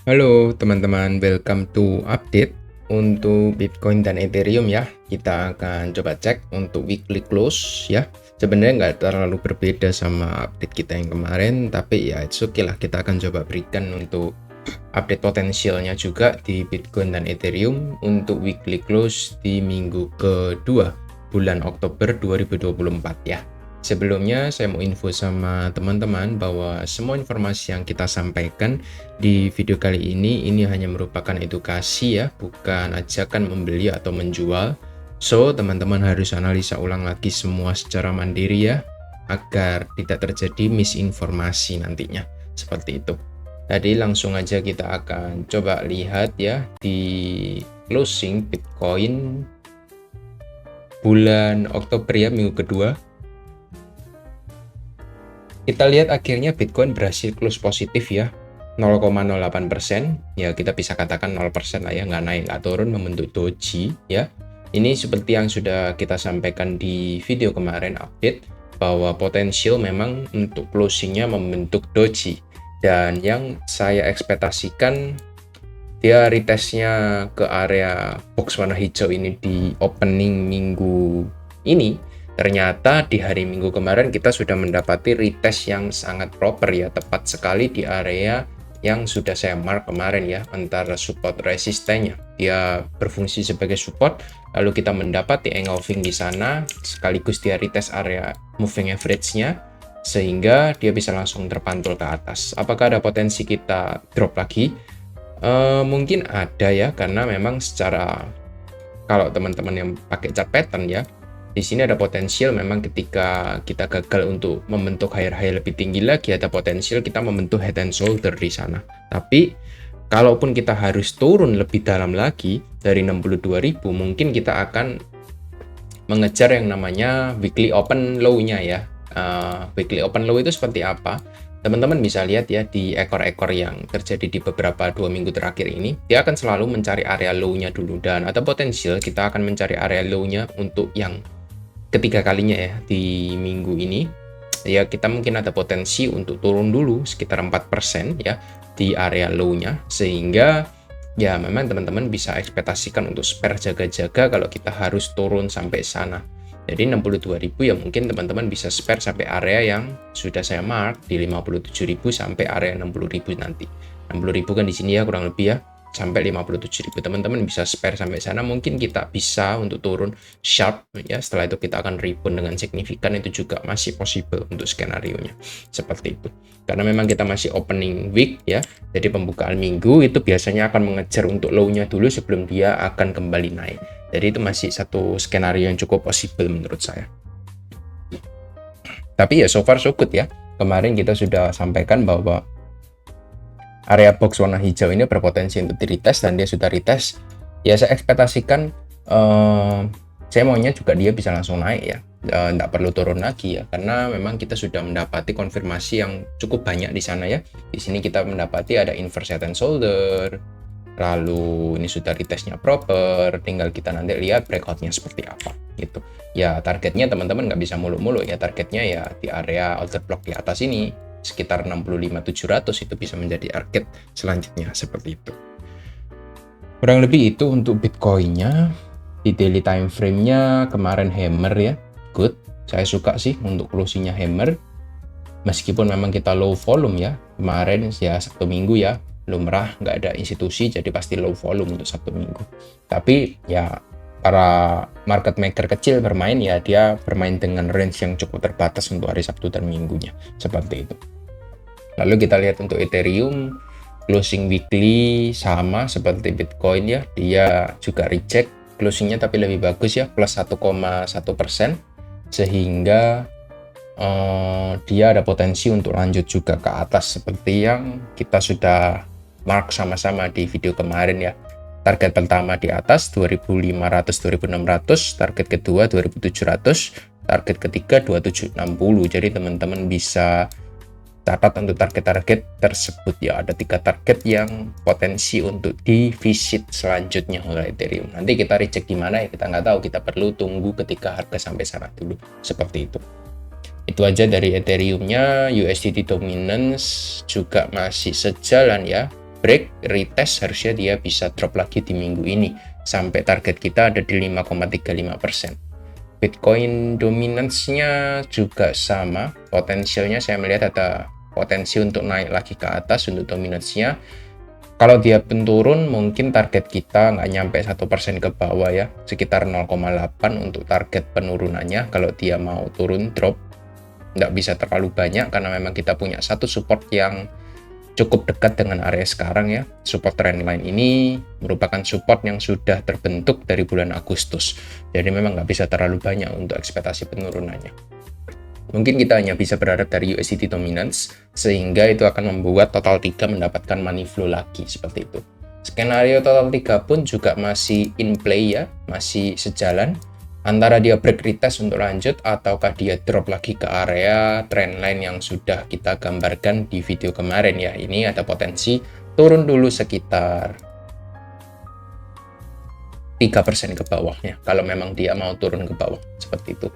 Halo teman-teman, welcome to update untuk Bitcoin dan Ethereum ya. Kita akan coba cek untuk weekly close ya. Sebenarnya nggak terlalu berbeda sama update kita yang kemarin, tapi ya it's okay lah. Kita akan coba berikan untuk update potensialnya juga di Bitcoin dan Ethereum untuk weekly close di minggu kedua bulan Oktober 2024 ya. Sebelumnya saya mau info sama teman-teman bahwa semua informasi yang kita sampaikan di video kali ini hanya merupakan edukasi ya, bukan ajakan membeli atau menjual. So, teman-teman harus analisa ulang lagi semua secara mandiri ya, agar tidak terjadi misinformasi nantinya. Seperti itu. Tadi langsung aja kita akan coba lihat ya di closing Bitcoin bulan Oktober ya, minggu kedua. Kita lihat akhirnya Bitcoin berhasil close positif ya, 0,08%. Ya kita bisa katakan 0% lah ya, nggak naik nggak turun, membentuk doji ya. Ini seperti yang sudah kita sampaikan di video kemarin update, bahwa potensial memang untuk closingnya membentuk doji. Dan yang saya ekspektasikan dia retestnya ke area box warna hijau ini di opening minggu ini. Ternyata di hari Minggu kemarin kita sudah mendapati retest yang sangat proper ya, tepat sekali di area yang sudah saya mark kemarin ya, antara support resistennya. Dia berfungsi sebagai support, lalu kita mendapati engulfing di sana, sekaligus dia retest area moving average-nya, sehingga dia bisa langsung terpantul ke atas. Apakah ada potensi kita drop lagi? Mungkin ada ya, karena memang secara, kalau teman-teman yang pakai chart pattern ya, di sini ada potensial memang ketika kita gagal untuk membentuk higher high lebih tinggi lagi, ada potensial kita membentuk head and shoulder di sana. Tapi kalaupun kita harus turun lebih dalam lagi dari 62.000, mungkin kita akan mengejar yang namanya weekly open low-nya ya. Weekly open low itu seperti apa? Teman-teman bisa lihat ya di ekor-ekor yang terjadi di beberapa 2 minggu terakhir ini, dia akan selalu mencari area low-nya dulu, dan ada potensial kita akan mencari area low-nya untuk yang ketiga kalinya ya di minggu ini. Ya kita mungkin ada potensi untuk turun dulu sekitar 4% ya di area low-nya, sehingga ya memang teman-teman bisa ekspektasikan untuk spare jaga-jaga kalau kita harus turun sampai sana. Jadi 62.000 ya mungkin teman-teman bisa spare sampai area yang sudah saya mark di 57.000 sampai area 60.000 nanti. 60.000 kan di sini ya kurang lebih ya, sampai 57.000 teman-teman bisa spare sampai sana. Mungkin kita bisa untuk turun sharp ya, setelah itu kita akan rebound dengan signifikan, itu juga masih possible untuk skenario nya seperti itu, karena memang kita masih opening week ya. Jadi pembukaan minggu itu biasanya akan mengejar untuk low-nya dulu sebelum dia akan kembali naik. Jadi itu masih satu skenario yang cukup possible menurut saya. Tapi ya so far so good ya, kemarin kita sudah sampaikan bahwa area box warna hijau ini berpotensi untuk di retest, dan dia sudah retest. Ya saya ekspektasikan saya maunya juga dia bisa langsung naik ya, nggak perlu turun lagi ya, karena memang kita sudah mendapati konfirmasi yang cukup banyak di sana ya. Di sini kita mendapati ada inverse head and shoulder, lalu ini sudah retestnya proper, tinggal kita nanti lihat breakoutnya seperti apa gitu ya. Targetnya teman-teman nggak bisa mulu-mulu ya, targetnya ya di area order block di atas ini sekitar 65.700 itu bisa menjadi target selanjutnya, seperti itu. Kurang lebih itu untuk Bitcoin-nya. Di daily time frame-nya kemarin hammer ya, good. Saya suka sih untuk closing-nya hammer, meskipun memang kita low volume ya kemarin ya, Sabtu Minggu ya, lumrah nggak ada institusi, jadi pasti low volume untuk Sabtu Minggu. Tapi ya para market maker kecil bermain ya, dia bermain dengan range yang cukup terbatas untuk hari Sabtu dan Minggunya, seperti itu. Lalu kita lihat untuk Ethereum closing weekly sama seperti Bitcoin ya, dia juga reject closingnya tapi lebih bagus ya, plus 1,1%, sehingga dia ada potensi untuk lanjut juga ke atas seperti yang kita sudah mark sama-sama di video kemarin ya. Target pertama di atas 2500-2600, target kedua 2700, target ketiga 2760. Jadi teman-teman bisa catat untuk target-target tersebut ya. Ada 3 target yang potensi untuk di visit selanjutnya oleh Ethereum. Nanti kita recheck gimana ya, kita nggak tahu, kita perlu tunggu ketika harga sampai sana dulu, seperti itu. Itu aja dari Ethereum-nya. USDT dominance juga masih sejalan ya, break, retest, harusnya dia bisa drop lagi di minggu ini sampai target kita ada di 5,35%. Bitcoin dominance-nya juga sama, potensialnya saya melihat ada potensi untuk naik lagi ke atas untuk dominance-nya. Kalau dia pun turun, mungkin target kita nggak nyampe 1% ke bawah ya, sekitar 0,8 untuk target penurunannya. Kalau dia mau turun drop, nggak bisa terlalu banyak karena memang kita punya satu support yang cukup dekat dengan area sekarang ya. Support trendline ini merupakan support yang sudah terbentuk dari bulan Agustus. Jadi memang nggak bisa terlalu banyak untuk ekspektasi penurunannya. Mungkin kita hanya bisa berharap dari USDT dominance, sehingga itu akan membuat total 3 mendapatkan money flow lagi, seperti itu. Skenario total 3 pun juga masih in play ya, masih sejalan. Antara dia break retest untuk lanjut ataukah dia drop lagi ke area trendline yang sudah kita gambarkan di video kemarin ya. Ini ada potensi turun dulu sekitar 3% ke bawahnya kalau memang dia mau turun ke bawah seperti itu.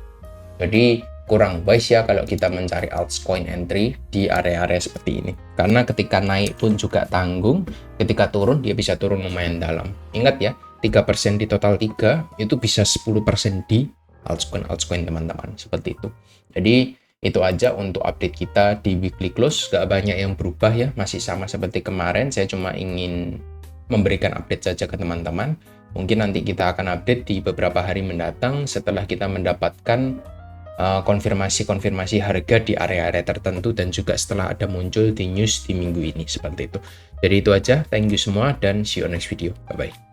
Jadi kurang wise ya kalau kita mencari altcoin entry di area-area seperti ini. Karena ketika naik pun juga tanggung, ketika turun dia bisa turun lumayan dalam. Ingat ya, 3% di total 3 itu bisa 10% di altcoin teman-teman, seperti itu. Jadi itu aja untuk update kita di weekly close, gak banyak yang berubah ya, masih sama seperti kemarin. Saya cuma ingin memberikan update saja ke teman-teman. Mungkin nanti kita akan update di beberapa hari mendatang setelah kita mendapatkan konfirmasi harga di area-area tertentu dan juga setelah ada muncul di news di minggu ini, seperti itu. Jadi itu aja, thank you semua dan see you next video, bye bye.